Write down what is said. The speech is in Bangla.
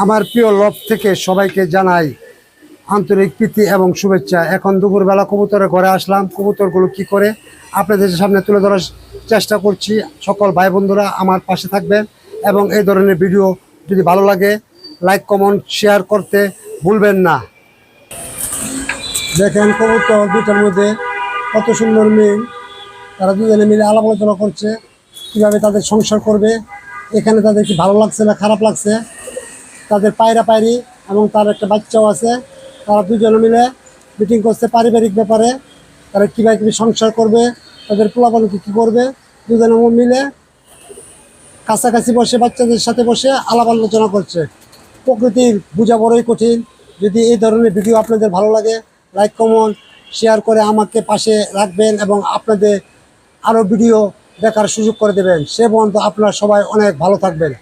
আমার প্রিয় লব থেকে সবাইকে জানাই আন্তরিক প্রীতি এবং শুভেচ্ছা। এখন দুপুরবেলা কবুতরের ঘরে আসলাম, কবুতরগুলো কি করে আপনাদের সামনে তুলে ধরার চেষ্টা করছি। সকল ভাই বন্ধুরা আমার পাশে থাকবেন এবং এই ধরনের ভিডিও যদি ভালো লাগে লাইক কমেন্ট শেয়ার করতে ভুলবেন না। দেখেন কবুতর দুটার মধ্যে কত সুন্দর মিল, তারা দুজনে মিলে আলাপ আলোচনা করছে কীভাবে তাদের সংসার করবে। এখানে তাদের কি ভালো লাগছে না খারাপ লাগছে, তাদের পায়রা পায়রি এবং তার একটা বাচ্চাও আছে। তারা দুজনে মিলে মিটিং করছে পারিবারিক ব্যাপারে, তারা কীভাবে কী সংসার করবে, তাদের পোলাপানকে কী করবে। দুজনে মিলে কাছাকাছি বসে বাচ্চাদের সাথে বসে আলাপ আলোচনা করছে। প্রকৃতির বোঝা বড়ই কঠিন। যদি এই ধরনের ভিডিও আপনাদের ভালো লাগে লাইক কমেন্ট শেয়ার করে আমাকে পাশে রাখবেন এবং আপনাদের আরও ভিডিও দেখার সুযোগ করে দেবেন। সে পর্যন্ত আপনারা সবাই অনেক ভালো থাকবেন।